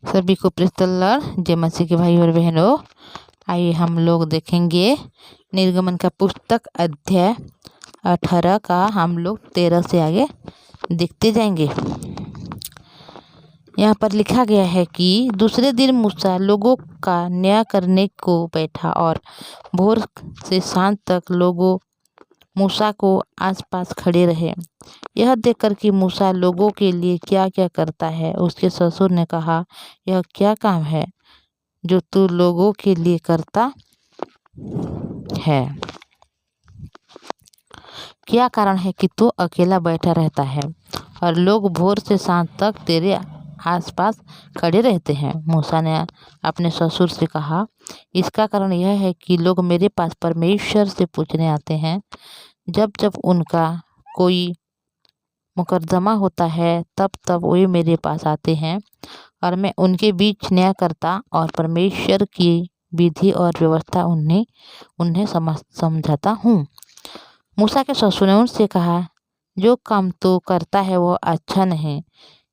सभी को praise the Lord. जय मसीह के भाई और बहनों, आइए हम लोग देखेंगे निर्गमन का पुस्तक अध्याय 18 का हम लोग 13 से आगे देखते जाएंगे। यहाँ पर लिखा गया है कि दूसरे दिन मूसा लोगों का न्याय करने को बैठा और भोर से सांझ तक लोगों मूसा को आसपास खड़े रहे। यह देखकर कि मूसा लोगों के लिए क्या क्या करता है, उसके ससुर ने कहा, यह क्या काम है जो तू लोगों के लिए करता है? क्या कारण है कि तू अकेला बैठा रहता है और लोग भोर से सांझ तक तेरे आसपास खड़े रहते हैं? मूसा ने अपने ससुर से कहा, इसका कारण यह है कि लोग मेरे पास परमेश्वर से पूछने आते हैं। जब जब उनका कोई मुकदमा होता है तब तब वे मेरे पास आते हैं और मैं उनके बीच न्याय करता और परमेश्वर की विधि और व्यवस्था उन्हें समझाता हूँ। मूसा के ससुर ने उनसे कहा, जो काम तू करता है वह अच्छा नहीं।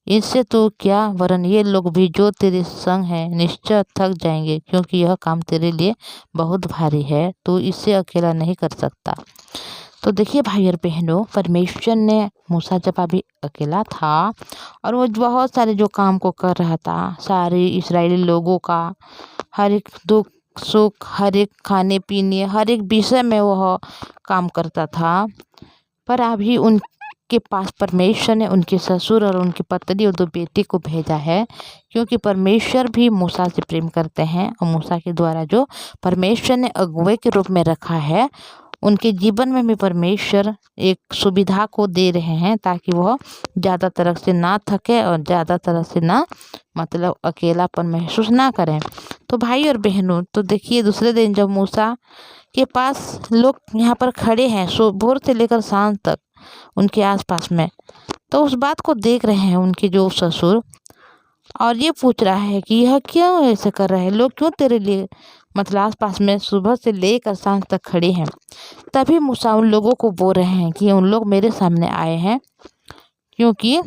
इससे तो क्या, वरन ये लोग भी जो तेरे संग हैं निश्चय थक जाएंगे, क्योंकि यह काम तेरे लिए बहुत भारी है। तू इसे अकेला नहीं कर सकता। तो देखिए भाई और बहनों, परमेश्वर ने मूसा जब अभी अकेला था और वो बहुत सारे जो काम को कर रहा था, सारे इस्राएली लोगों का हर एक दुख सुख, हर एक खाने पीने, हर एक विषय में वह काम करता था। पर अभी उनके पास परमेश्वर ने उनके ससुर और उनकी पत्नी और 2 बेटे को भेजा है, क्योंकि परमेश्वर भी मूसा से प्रेम करते हैं और मूसा के द्वारा जो परमेश्वर ने अगुवे के रूप में रखा है, उनके जीवन में भी परमेश्वर एक सुविधा को दे रहे हैं ताकि वह ज़्यादा तरह से ना थके और ज़्यादा तरह से ना अकेलापन महसूस ना करें। तो भाई और बहनों, तो देखिए दूसरे दिन जब मूसा के पास लोग यहाँ पर खड़े हैं भोर से लेकर शाम तक उनके आसपास में, तो उस बात को देख रहे हैं उनके जो ससुर, और ये पूछ रहा है कि यह क्यों ऐसे कर रहे हैं, लोग क्यों तेरे लिए आसपास में सुबह से लेकर सांझ तक खड़े हैं। तभी मूसा उन लोगों को बोल रहे हैं कि उन लोग मेरे सामने आए हैं, क्योंकि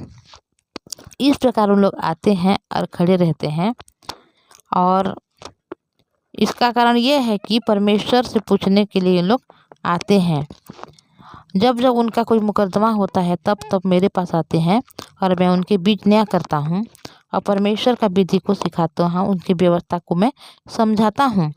इस प्रकार उन लोग आते हैं और खड़े रहते हैं। और इसका कारण यह है कि परमेश्वर से पूछने के लिए लोग आते हैं। जब जब उनका कोई मुकदमा होता है तब तब मेरे पास आते हैं और मैं उनके बीच न्याय करता हूँ और परमेश्वर का विधि को सिखाता हूँ, उनकी व्यवस्था को मैं समझाता हूँ।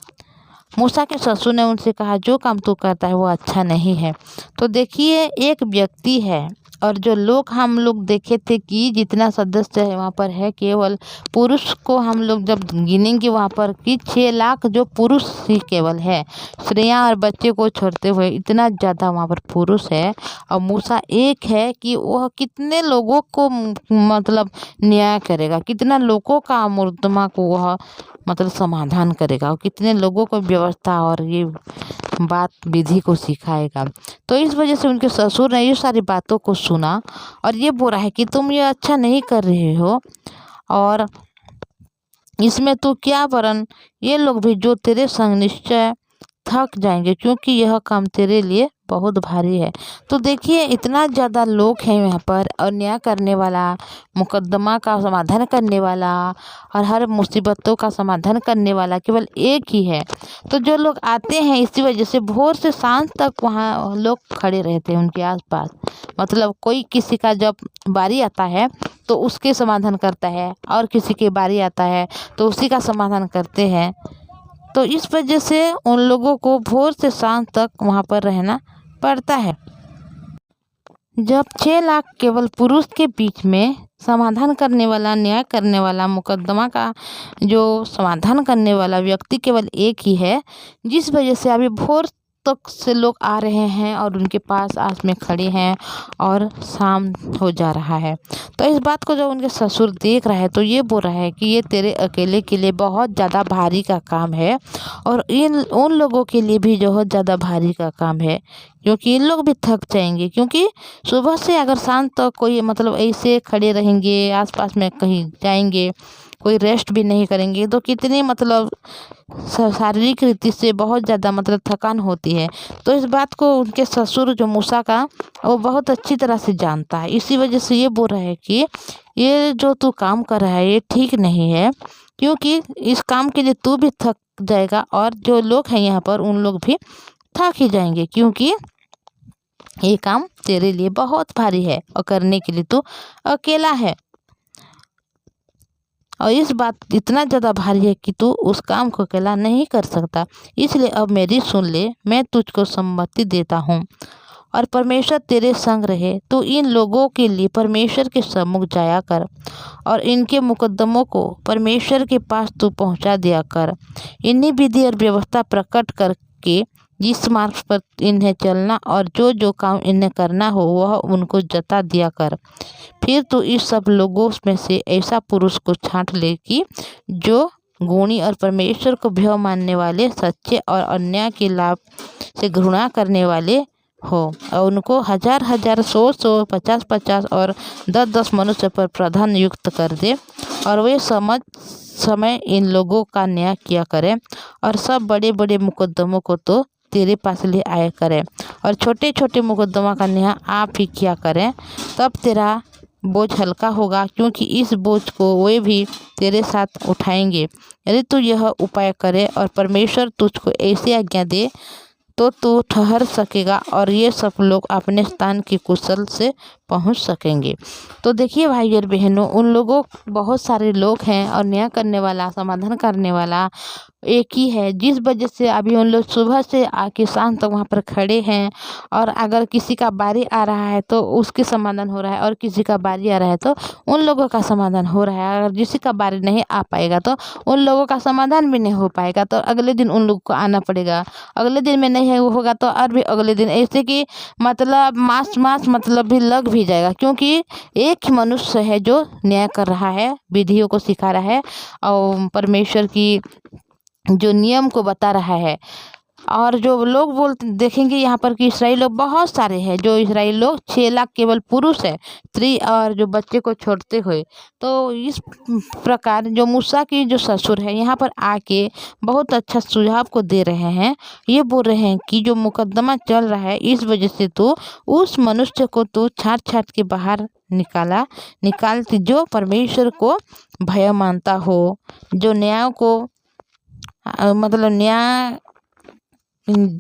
मूसा के ससुर ने उनसे कहा, जो काम तू करता है वो अच्छा नहीं है। तो देखिए एक व्यक्ति है और जो लोग हम लोग देखे थे कि जितना सदस्य है वहाँ पर है, केवल पुरुष को हम लोग जब गिनेंगे वहाँ पर कि 6 लाख जो पुरुष ही केवल है, स्त्रियाँ और बच्चे को छोड़ते हुए इतना ज़्यादा वहाँ पर पुरुष है। और मूसा एक है कि वह कितने लोगों को न्याय करेगा, कितना लोगों का मुकदमा को वह समाधान करेगा और कितने लोगों को व्यवस्था और ये बात विधि को सिखाएगा। तो इस वजह से उनके ससुर ने ये सारी बातों को सुना और ये बोला है कि तुम ये अच्छा नहीं कर रहे हो और इसमें तो क्या, वरन ये लोग भी जो तेरे संग निश्चय थक जाएंगे, क्योंकि यह काम तेरे लिए बहुत भारी है। तो देखिए इतना ज़्यादा लोग हैं यहाँ पर और न्याय करने वाला, मुकदमा का समाधान करने वाला और हर मुसीबतों का समाधान करने वाला केवल एक ही है। तो जो लोग आते हैं इसी वजह से भोर से सांझ तक वहाँ लोग खड़े रहते हैं उनके आसपास। कोई किसी का जब बारी आता है तो उसके समाधान करता है और किसी की बारी आता है तो उसी का समाधान करते हैं। तो इस वजह से उन लोगों को भोर से सांझ तक वहाँ पर रहना पड़ता है। जब 6 लाख केवल पुरुष के बीच में समाधान करने वाला, न्याय करने वाला, मुकदमा का जो समाधान करने वाला व्यक्ति केवल एक ही है, जिस वजह से अभी भोर तक से लोग आ रहे हैं और उनके आस में खड़े हैं और शाम हो जा रहा है। तो इस बात को जब उनके ससुर देख रहा है तो ये बोल रहा है कि ये तेरे अकेले के लिए बहुत ज़्यादा भारी का काम है और उन लोगों के लिए भी बहुत ज़्यादा भारी का काम है, क्योंकि इन लोग भी थक जाएंगे, क्योंकि सुबह से अगर शाम तक कोई मतलब ऐसे खड़े रहेंगे, आसपास में कहीं जाएंगे, कोई रेस्ट भी नहीं करेंगे, तो कितनी मतलब शारीरिक रीति से बहुत ज़्यादा मतलब थकान होती है। तो इस बात को उनके ससुर जो मूसा का, वो बहुत अच्छी तरह से जानता है। इसी वजह से ये बोल रहा है कि ये जो तू काम कर रहा है ये ठीक नहीं है, क्योंकि इस काम के लिए तू भी थक जाएगा और जो लोग हैं यहाँ पर उन लोग भी थक ही जाएंगे, क्योंकि ये काम तेरे लिए बहुत भारी है और करने के लिए तू अकेला है, और इस बात इतना ज़्यादा भारी है कि तू उस काम को अकेला नहीं कर सकता। इसलिए अब मेरी सुन ले, मैं तुझको सम्मति देता हूँ और परमेश्वर तेरे संग रहे। तो इन लोगों के लिए परमेश्वर के सम्मुख जाया कर और इनके मुकद्दमों को परमेश्वर के पास तू पहुँचा दिया कर। इन्हीं विधि और व्यवस्था प्रकट करके जिस मार्ग पर इन्हें चलना और जो जो काम इन्हें करना हो वह उनको जता दिया कर। फिर तो इस सब लोगों में से ऐसा पुरुष को छांट ले कि जो गुणी और परमेश्वर को भय मानने वाले, सच्चे और अन्याय के लाभ से घृणा करने वाले हो, और उनको 1000-1000, 100-100, 50-50 और 10-10 मनुष्य पर प्रधान नियुक्त कर दे, और वे समय इन लोगों का न्याय किया करें, और सब बड़े बड़े मुकद्दमों को तो तेरे पास ले आया करें, और छोटे छोटे मुकद्दमा का न्याय आप ही किया करें। तब तेरा बोझ हल्का होगा, क्योंकि इस बोझ को वे भी तेरे साथ उठाएंगे। यदि तू यह उपाय करे और परमेश्वर तुझको ऐसी आज्ञा दे तो तू ठहर सकेगा और ये सब लोग अपने स्थान की कुशल से पहुंच सकेंगे। तो देखिए भाई और बहनों, उन लोगों बहुत सारे लोग हैं और न्याय करने वाला, समाधान करने वाला एक ही है, जिस वजह से अभी उन लोग सुबह से आके शाम तक वहाँ पर खड़े हैं। और अगर किसी का बारी आ रहा है तो उसके समाधान हो रहा है, और किसी का बारी आ रहा है तो उन लोगों का समाधान हो रहा है। अगर किसी का बारी नहीं आ पाएगा तो उन लोगों का समाधान भी नहीं हो पाएगा, तो अगले दिन उन लोगों को आना पड़ेगा। अगले दिन में नहीं है वो होगा तो और भी अगले दिन, ऐसे कि मतलब मास मतलब भी लग भी जाएगा, क्योंकि एक ही मनुष्य है जो न्याय कर रहा है, विधियों को सिखा रहा है और परमेश्वर की जो नियम को बता रहा है। और जो लोग बोलते देखेंगे यहाँ पर कि इसराइली लोग बहुत सारे हैं, जो इसराइली लोग 6 लाख केवल पुरुष है, स्त्री और जो बच्चे को छोड़ते हुए। तो इस प्रकार जो मूसा की जो ससुर है यहाँ पर आके बहुत अच्छा सुझाव को दे रहे हैं। ये बोल रहे हैं कि जो मुकदमा चल रहा है इस वजह से तो उस मनुष्य को तो छाट के बाहर निकालती जो परमेश्वर को भय मानता हो, जो न्याय को मतलब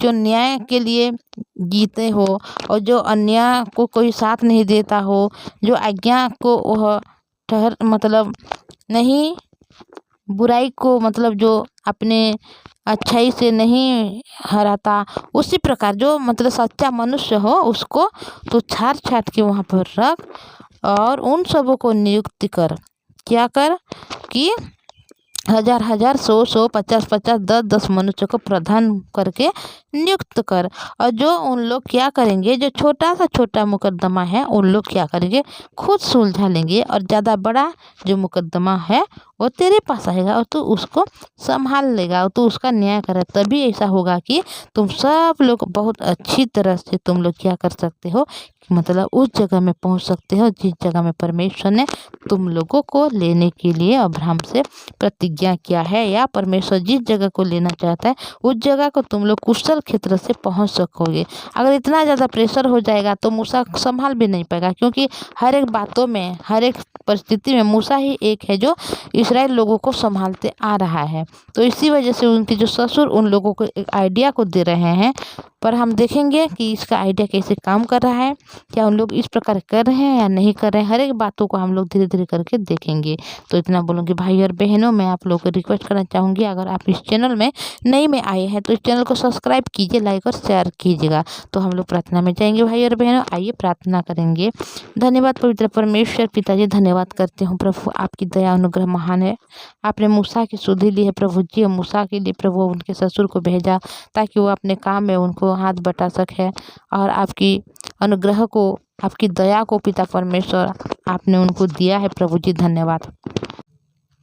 न्याय के लिए जीते हो, और जो अन्याय को कोई साथ नहीं देता हो, जो आज्ञा को वह मतलब नहीं, बुराई को मतलब जो अपने अच्छाई से नहीं हराता, उसी प्रकार जो मतलब सच्चा मनुष्य हो उसको तो छाट के वहाँ पर रख, और उन सबों को नियुक्त कर। क्या कर कि 1000-1000, 100-100, 50-50, 10-10 मनुष्य को प्रधान करके नियुक्त कर। और जो उन लोग क्या करेंगे, जो छोटा मुकदमा है उन लोग क्या करेंगे, खुद सुलझा लेंगे, और ज़्यादा बड़ा जो मुकदमा है वो तेरे पास आएगा और तू उसको संभाल लेगा और तू उसका न्याय करे। तभी ऐसा होगा कि तुम सब लोग बहुत अच्छी तरह से तुम लोग क्या कर सकते हो, मतलब उस जगह में पहुंच सकते हो जिस जगह में परमेश्वर ने तुम लोगों को लेने के लिए अब्राहम से प्रतिज्ञा किया है, या परमेश्वर जिस जगह को लेना चाहता है उस जगह को तुम लोग कुशल क्षेत्र से पहुंच सकोगे। अगर इतना ज़्यादा प्रेशर हो जाएगा तो मूसा संभाल भी नहीं पाएगा, क्योंकि हर एक बातों में, हर एक परिस्थिति में मूसा ही एक है जो इस्राएल लोगों को संभालते आ रहा है। तो इसी वजह से उनके जो ससुर उन लोगों को एक आइडिया को दे रहे हैं, पर हम देखेंगे कि इसका आइडिया कैसे काम कर रहा है, क्या उन लोग इस प्रकार कर रहे हैं या नहीं कर रहे हैं। हर एक बातों को हम लोग धीरे धीरे करके देखेंगे। तो इतना बोलूँगी भाई और बहनों, मैं आप लोगों को रिक्वेस्ट करना चाहूँगी, अगर आप इस चैनल में नई में आए हैं तो इस चैनल को सब्सक्राइब कीजिए, लाइक और शेयर कीजिएगा। तो हम लोग प्रार्थना में जाएंगे भाई और बहनों, आइए प्रार्थना करेंगे। धन्यवाद पवित्र परमेश्वर पिताजी, धन्यवाद करते हूँ प्रभु, आपकी दया अनुग्रह महान है। आपने मूसा की सुधि ली है प्रभु जी, और मूसा के लिए प्रभु उनके ससुर को भेजा ताकि वो अपने काम में उनको हाथ बटा सके, और आपकी अनुग्रह को, आपकी दया को पिता परमेश्वर आपने उनको दिया है प्रभु जी, धन्यवाद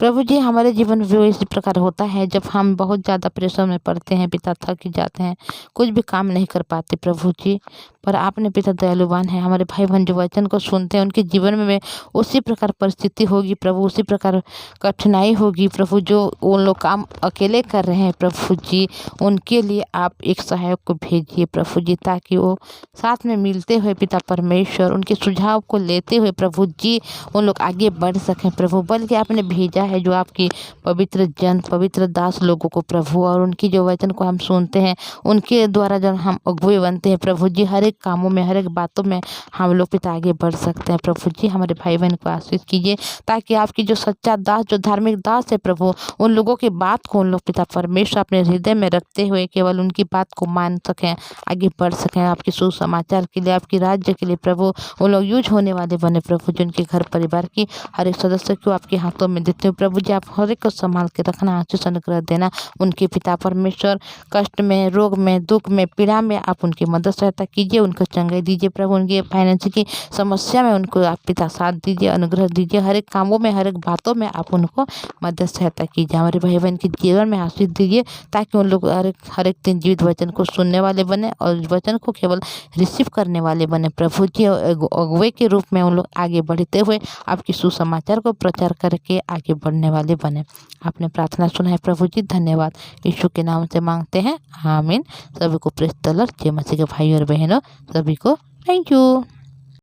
प्रभु जी हमारे जीवन में भी इसी प्रकार होता है, जब हम बहुत ज़्यादा प्रेशर में पड़ते हैं पिता, थक जाते हैं, कुछ भी काम नहीं कर पाते प्रभु जी। पर आपने पिता दयालुवान है, हमारे भाई बहन जो वचन को सुनते हैं उनके जीवन में उसी प्रकार परिस्थिति होगी प्रभु, उसी प्रकार कठिनाई होगी प्रभु, जो वो लोग काम अकेले कर रहे हैं प्रभु जी। उनके लिए आप एक सहायक को भेजिए प्रभु जी, ताकि वो साथ में मिलते हुए पिता परमेश्वर उनके सुझाव को लेते हुए प्रभु जी उन लोग आगे बढ़ सकें प्रभु। बल्कि आपने भेजा है जो आपकी पवित्र जन, पवित्र दास लोगों को प्रभु, और उनकी जो वचन को हम सुनते हैं उनके द्वारा जब हम अगुवे बनते हैं प्रभु जी, हर एक कामों में, हर एक बातों में हम लोग पिता आगे बढ़ सकते हैं प्रभु जी। हमारे भाई बहन को आशीष कीजिए, ताकि आपकी जो सच्चा दास, जो धार्मिक दास है प्रभु, उन लोगों की बात को उन लोग पिता परमेश्वर अपने हृदय में रखते हुए केवल उनकी बात को मान सकें, आगे बढ़ सकें आपके सुसमाचार के लिए, आपके राज्य के लिए प्रभु। वो लोग यूज होने वाले बने प्रभु, जो उनके घर परिवार की हर एक सदस्य को आपके हाथों में देते हुए प्रभु जी, आप हर एक को संभाल के रखना, आशीष अनुग्रह देना। उनके पिता परमेश्वर कष्ट में, रोग में, दुख में, पीड़ा में आप उनकी मदद सहायता कीजिए, उनको चंगाई दीजिए प्रभु। उनके फाइनेंस की समस्या में उनको आप पिता साथ दीजिए, अनुग्रह दीजिए, हर एक कामों में, हर एक बातों में आप उनको मदद सहायता कीजिए। हमारे भाई बहन के जीवन में आशीष दीजिए, ताकि उन लोग हर एक दिन जीवित वचन को सुनने वाले बने और वचन को केवल रिसीव करने वाले बने प्रभु जी। अगुवे के रूप में उन लोग आगे बढ़ते हुए आपकी सुसमाचार को प्रचार करके आगे बढ़ने वाले बने। आपने प्रार्थना सुना है प्रभु जी, धन्यवाद। यीशु के नाम से मांगते हैं, आमीन। सभी को प्रेज द लॉर्ड। जय मसीह के भाई और बहनों, सभी को थैंक यू।